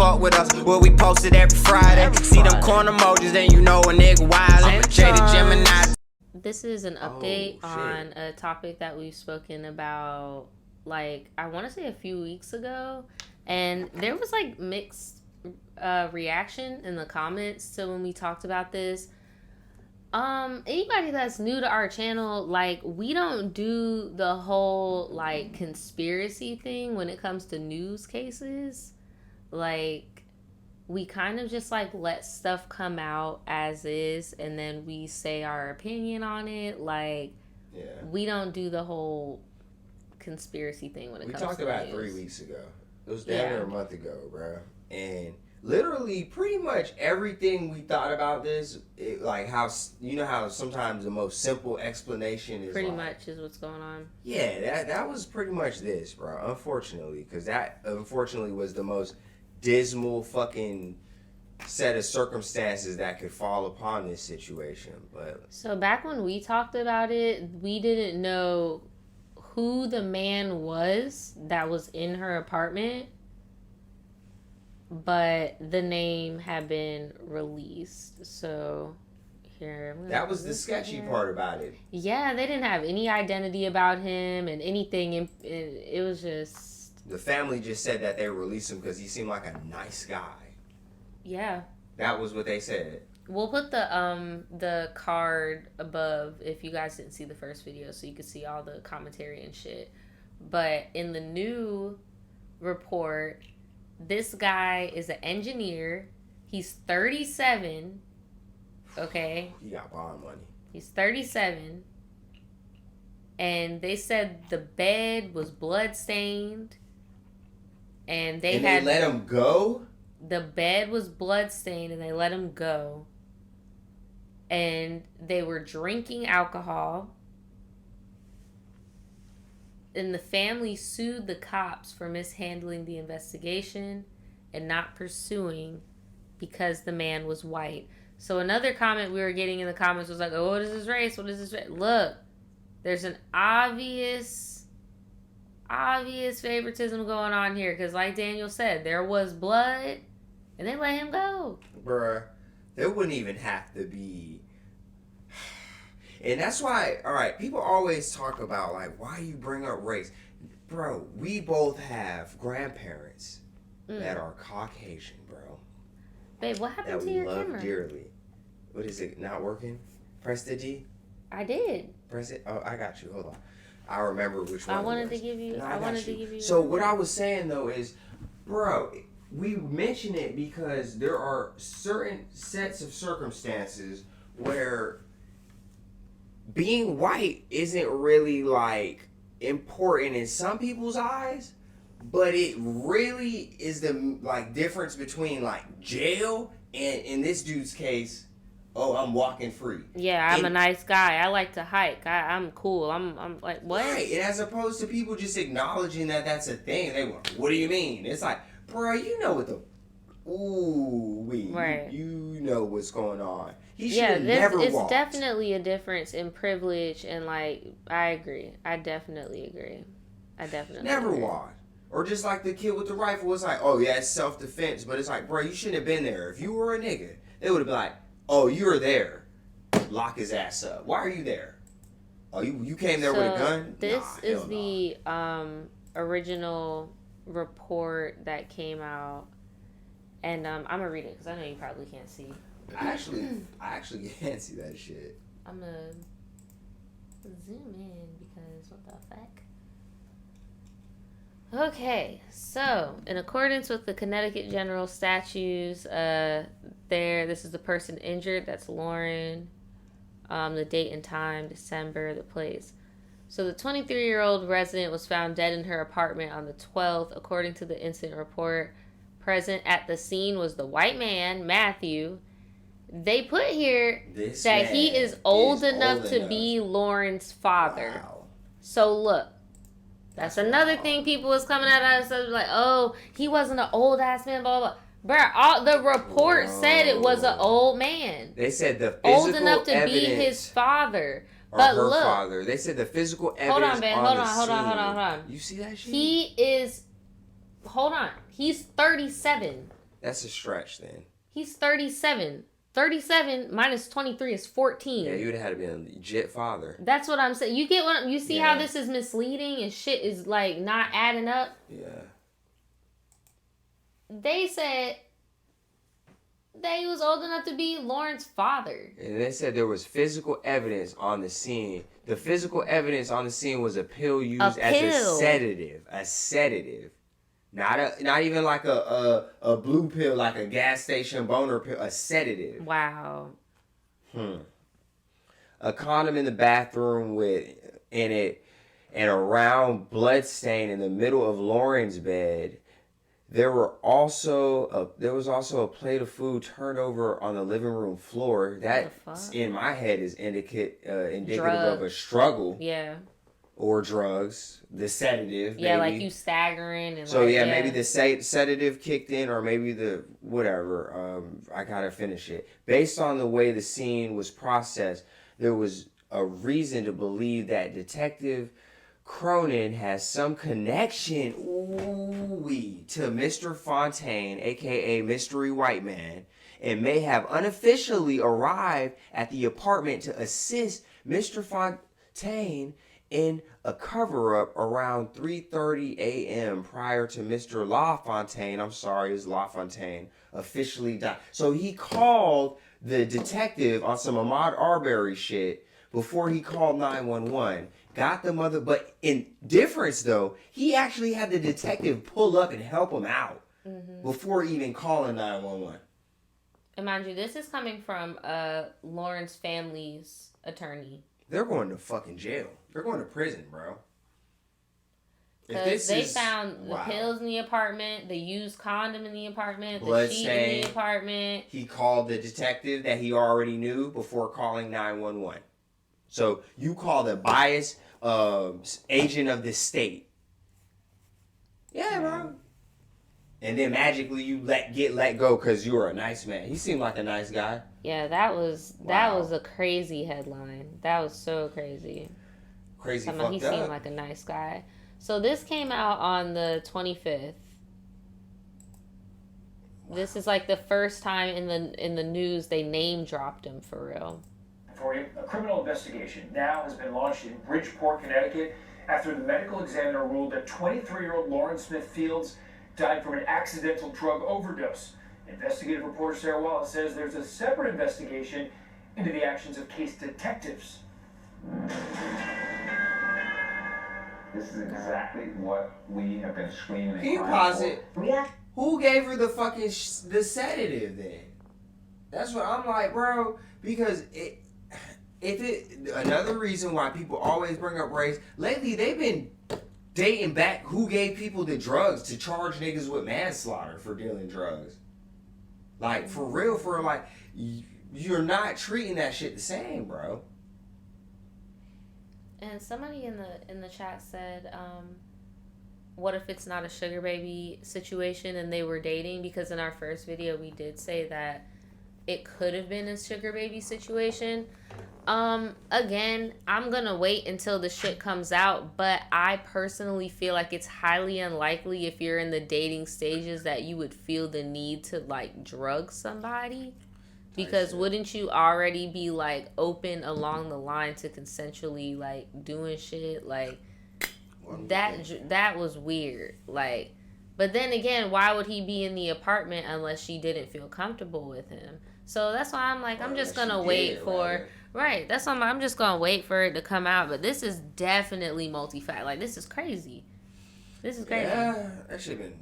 fuck with us. What we posted every Friday. See them corn emojis, then you know a nigga wild. Jada Gemini. This is an update on a topic that we've spoken about, like, I want to say a few weeks ago. And there was, like, mixed reaction in the comments to when we talked about this. Anybody that's new to our channel, like, we don't do the whole, like, conspiracy thing when it comes to news cases. Like, we kind of just, like, let stuff come out as is, and then we say our opinion on it. Like, we don't do the whole conspiracy thing when it comes to news. We talked about it 3 weeks ago. It was damn near a month ago, bro. And literally, pretty much everything we thought about this, like how, you know how sometimes the most simple explanation is pretty like, much is what's going on. Yeah, that was pretty much this, bro. Unfortunately, because that unfortunately was the most dismal fucking set of circumstances that could fall upon this situation. But so back when we talked about it, we didn't know who the man was that was in her apartment, but the name had been released. So here, that was the sketchy part about it. Yeah, they didn't have any identity about him and anything. And it was just, the family just said that they released him because he seemed like a nice guy. Yeah, that was what they said. We'll put the card above if you guys didn't see the first video, so you can see all the commentary and shit. But in the new report, this guy is an engineer. He's 37. Okay. He got bond money. He's 37. And they said the bed was bloodstained. And they let him go? The bed was bloodstained and they let him go. And they were drinking alcohol. And the family sued the cops for mishandling the investigation and not pursuing because the man was white. So another comment we were getting in the comments was like, oh, what is his race? What is his race? Look, there's an obvious favoritism going on here. Because like Daniel said, there was blood and they let him go. Bruh, there wouldn't even have to be. And that's why, all right, people always talk about, like, why you bring up race. Bro, we both have grandparents that are Caucasian, bro. Babe, what happened to your camera? That we love dearly. What is it, not working? Press the D? I did. Press it? Oh, I got you. Hold on. I remember which one I wanted to give you. So what I was saying, though, is, bro, we mention it because there are certain sets of circumstances where being white isn't really, like, important in some people's eyes, but it really is the, like, difference between, like, jail and, in this dude's case, oh, I'm walking free. Yeah, I'm a nice guy. I like to hike. I'm cool. I'm like, what? Right, and as opposed to people just acknowledging that that's a thing, they went, what do you mean? It's like, bro, you know what the... Right. You know what's going on. He should have never walked. It's definitely a difference in privilege, and, like, I agree. I definitely agree. Never walked. Or just like the kid with the rifle, it's like, oh yeah, it's self-defense, but it's like, bro, you shouldn't have been there. If you were a nigga, they would have been like, oh, you were there. Lock his ass up. Why are you there? Oh, you came there with a gun? This is the original report that came out. And I'm going to read it because I know you probably can't see. I actually can't see that shit. I'm going to zoom in because what the fuck? Okay, so in accordance with the Connecticut General Statutes, this is the person injured. That's Lauren. The date and time, December, the place. So the 23-year-old resident was found dead in her apartment on the 12th, according to the incident report. Present at the scene was the white man, Matthew. They put here that he is old enough to be Lauren's father. Wow. So look, that's another thing people was coming at us like, oh, he wasn't an old ass man, blah blah. Bruh, the report said it was an old man. They said the physical old enough to be his father. But her look, father. They said the physical evidence. Hold on, man. Hold on. You see that shit? Hold on. He's 37. That's a stretch then. He's 37. 37 minus 23 is 14. Yeah, you would have had to be a legit father. That's what I'm saying. You get what you see how Yeah. this is misleading and shit is like not adding up? Yeah. They said that he was old enough to be Lauren's father. And they said there was physical evidence on the scene. The physical evidence on the scene was a pill used as a sedative. A sedative. Not even like a blue pill, like a gas station boner pill. A sedative. Wow. A condom in the bathroom in it, and a round blood stain in the middle of Lauren's bed. There was also a plate of food turned over on the living room floor. That in my head is indicative of a struggle. Yeah. Or drugs, the sedative. Yeah, maybe. like you staggering and. So yeah, maybe the sedative kicked in, or maybe the whatever. I gotta finish it. Based on the way the scene was processed, there was a reason to believe that Detective Cronin has some connection, to Mr. Fontaine, aka Mystery White Man, and may have unofficially arrived at the apartment to assist Mr. Fontaine in a cover-up around 3:30 a.m. prior to Mr. LaFontaine officially died. So he called the detective on some Ahmaud Arbery shit before he called 911. Got the mother, but in difference though, he actually had the detective pull up and help him out before even calling 911. And mind you, this is coming from Lauren's family's attorney. They're going to fucking jail. They're going to prison, bro. Because they found the pills in the apartment, the used condom in the apartment, blood the sheet stain in the apartment. He called the detective that he already knew before calling 911. So you call the biased agent of the state. Yeah, bro. And then magically you let go because you were a nice man. He seemed like a nice guy. Yeah, that was a crazy headline. That was so crazy. Crazy fucked up. He seemed up. like a nice guy. So this came out on the 25th. Wow. This is like the first time in the news they name dropped him for real. For you, a criminal investigation now has been launched in Bridgeport, Connecticut, after the medical examiner ruled that 23-year-old Lauren Smith Fields died from an accidental drug overdose. Investigative reporter Sarah Wallace says there's a separate investigation into the actions of case detectives. This is exactly what we have been screaming. Can you pause it? Who gave her the fucking the sedative then? That's what I'm like, bro. Because another reason why people always bring up race, lately they've been dating back who gave people the drugs to charge niggas with manslaughter for dealing drugs. Like, for real, you're not treating that shit the same, bro. And somebody in the chat said, what if it's not a sugar baby situation and they were dating? Because in our first video we did say that it could have been a sugar baby situation. Again, I'm gonna wait until the shit comes out, but I personally feel like it's highly unlikely if you're in the dating stages that you would feel the need to like drug somebody. Because wouldn't you already be like open along the line to consensually like doing shit? Like that was weird. Like, but then again, why would he be in the apartment unless she didn't feel comfortable with him? So that's why I'm like, I'm just gonna wait for right. That's why I'm just gonna wait for it to come out. But this is definitely multi-fact. Like, this is crazy. This is crazy. Yeah, that shit been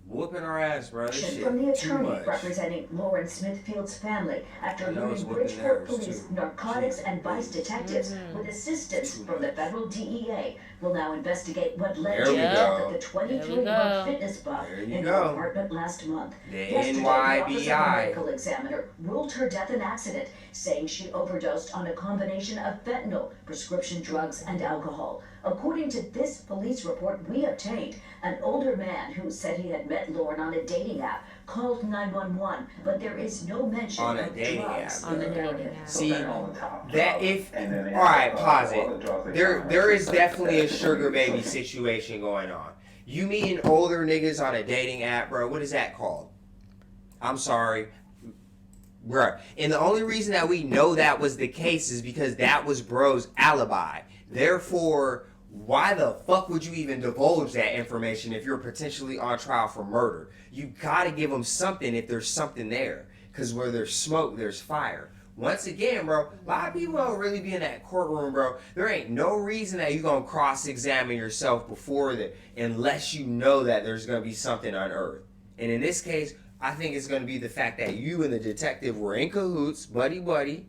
whooping our ass, bro. This shit from the attorney too much. representing Lauren Smithfield's family after learning Bridgeport Police narcotics and vice detectives with assistance from the federal DEA will now investigate what led to the death of the 23-year-old fitness buff in her apartment last month. Yesterday, the office of the medical examiner ruled her death an accident, saying she overdosed on a combination of fentanyl, prescription drugs, and alcohol. According to this police report we obtained, an older man who said he had met Lauren on a dating app called 911, but there is no mention on a of dating drugs app. in the narrative. See, that if alright, pause it. There is definitely a sugar baby situation going on. You meeting older niggas on a dating app, bro? What is that called? I'm sorry. Bruh. And the only reason that we know that was the case is because that was bro's alibi. Therefore, why the fuck would you even divulge that information if you're potentially on trial for murder? You gotta give them something if there's something there. Because where there's smoke, there's fire. Once again, bro, a lot of people don't really be in that courtroom, bro. There ain't no reason that you're gonna cross-examine yourself before that unless you know that there's gonna be something unearthed. And in this case, I think it's going to be the fact that you and the detective were in cahoots, buddy,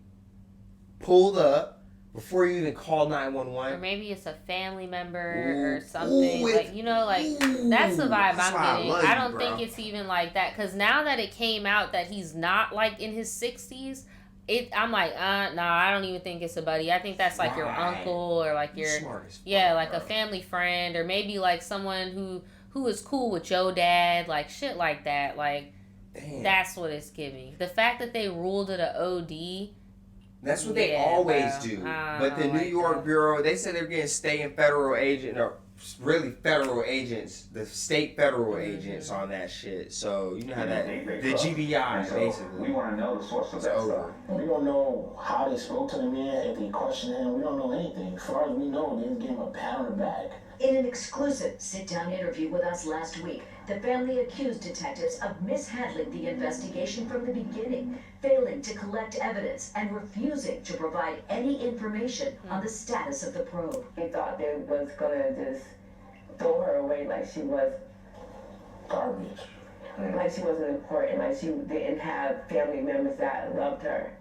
pulled up before you even called 911. Or maybe it's a family member or something. Like, you know, like, that's the vibe I'm getting. I don't think it's even like that. Because now that it came out that he's not, like, in his 60s, I'm like, nah, I don't even think it's a buddy. I think that's, like, your uncle or, like, your, like, a family friend. Or maybe, like, someone who is cool with your dad. Like, shit like that. Like, damn. That's what it's giving. The fact that they ruled it a OD. That's what they always do. But the New York Bureau, they said they're getting state and federal agent, or really federal agents, the state federal agents on that shit. So you know how that the GBI basically. We want to know the source of that stuff. We don't know how they spoke to the man, if they questioned him. We don't know anything. As far as we know, they didn't give him a pat on the back. In an exclusive sit-down interview with us last week, the family accused detectives of mishandling the investigation from the beginning, failing to collect evidence, and refusing to provide any information on the status of the probe. They thought they was gonna just throw her away like she was garbage. Like she wasn't important, like she didn't have family members that loved her.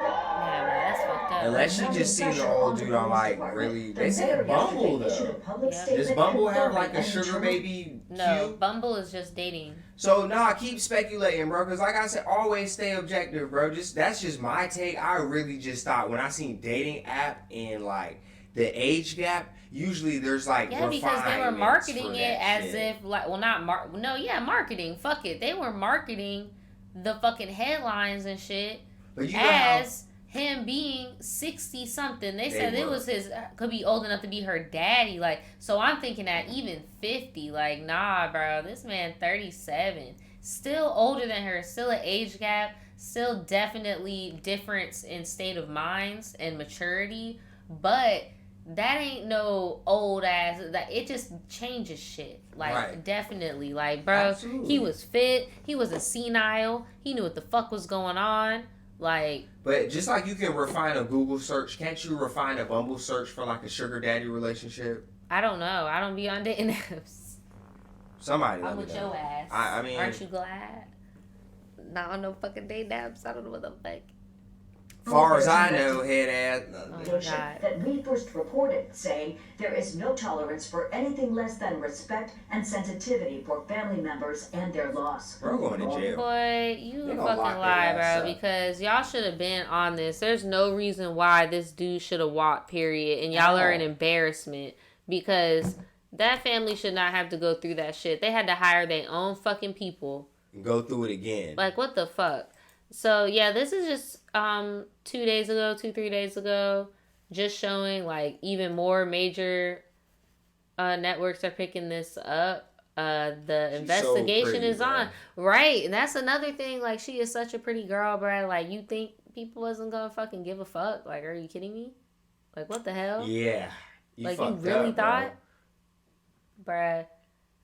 Yeah, man, that's fucked up. Unless you just seen the old dude on like really, they said Bumble though. Does Bumble have like a sugar baby? No, Bumble is just dating. So nah, keep speculating, bro. Cause like I said, always stay objective, bro. That's just my take. I really just thought when I seen dating app and like the age gap, usually there's like because they were marketing it as if like marketing. Fuck it, they were marketing the fucking headlines and shit. But you as him being 60 something. They said it was could be old enough to be her daddy. Like, so I'm thinking at even 50, like, nah, bro, this man 37, still older than her, still an age gap, still definitely difference in state of minds and maturity, but that ain't no old ass, that it just changes shit. Like, definitely. Like, bro, absolutely. He was fit, he wasn't senile, he knew what the fuck was going on. Like, but just like you can refine a Google search, can't you refine a Bumble search for like a sugar daddy relationship? I don't know. I don't be on dating apps. Somebody. I'm with your ass. I mean, aren't you glad? Not on no fucking dating apps. I don't know what the fuck. Far as I know, head ass. That we first reported, saying there is no tolerance for anything less than respect and sensitivity for family members and their loss. Bro, going to jail. Boy, you fucking lie, bro. Because y'all should have been on this. There's no reason why this dude should have walked, period. And y'all are an embarrassment. Because that family should not have to go through that shit. They had to hire their own fucking people. And go through it again. Like, what the fuck? So, yeah, this is just 3 days ago, just showing, like, even more major networks are picking this up. The investigation is on. Right, and that's another thing. Like, she is such a pretty girl, bro. Like, you think people wasn't gonna fucking give a fuck? Like, are you kidding me? Like, what the hell? Yeah. You really thought? Bruh,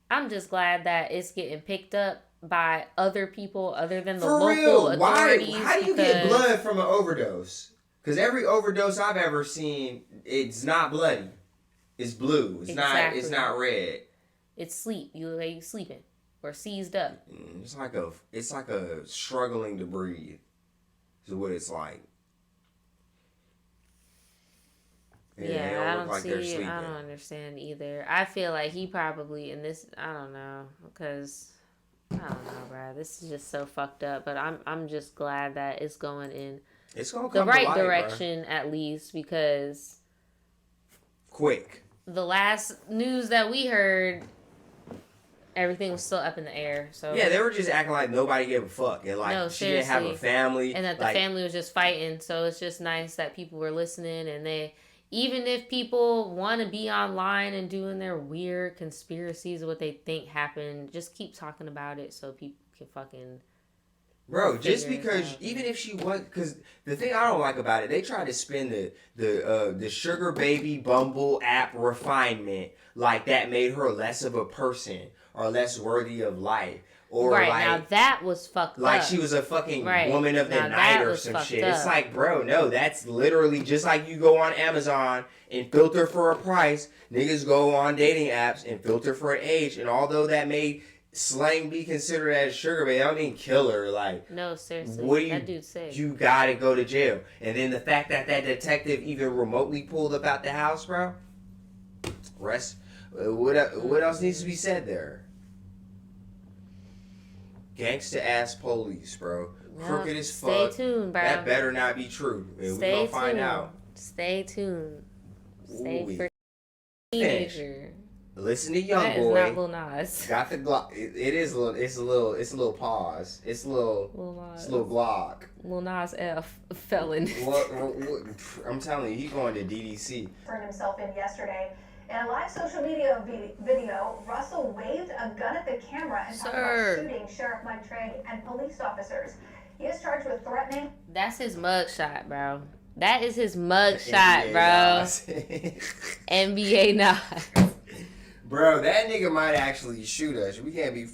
I'm just glad that it's getting picked up by other people other than the local authorities. How do you get blood from an overdose? Because every overdose I've ever seen, it's not bloody. It's blue. It's not red. It's sleep. You sleeping or seized up. It's like a struggling to breathe. Is what it's like. Yeah, I don't see. I don't understand either. I feel like he probably in this. I don't know, because I don't know, bro. This is just so fucked up. But I'm just glad that it's going in the right direction, at least, because quick. The last news that we heard, everything was still up in the air. So yeah, they were just acting like nobody gave a fuck, and like she didn't have a family, and that the family was just fighting. So it's just nice that people were listening, and they. Even if people want to be online and doing their weird conspiracies of what they think happened, just keep talking about it so people can fucking. Bro, just figure it because, out. even if she was, because the thing I don't like about it, they try to spin the sugar baby Bumble app refinement like that made her less of a person or less worthy of life. Or right, like, now that was fucked like up. she was a fucking Right. woman of the Now night that or was some fucked shit. up. It's like, bro, no, that's literally just like you go on Amazon and filter for a price. Niggas go on dating apps and filter for an age. And although that made slang be considered as sugar baby, I don't mean kill her. Like, No, seriously. what do you, that dude's sick. you gotta go to jail. And then the fact that that detective even remotely pulled up out the house, bro. What else needs to be said there? Gangsta ass police, bro. No, Crooked as stay fuck. tuned, bro. That better not be true. And we Stay gonna find tuned. out. Stay tuned. Stay Ooh-wee. for Finish. teenager. Listen to Young That is Boy. not Lil Nas. Got the Glock. It is a little. It's a little pause. It's a little. Lil It's Nas. a little Glock. Lil Nas F. Felon. What, I'm telling you, he going to DDC. Turned himself in yesterday. In a live social media video, Russell waved a gun at the camera and talked about shooting Sheriff Mike Trey and police officers. He is charged with threatening. That's his mugshot, bro. That is his mugshot, bro. NBA Nas. Bro, that nigga might actually shoot us. We can't be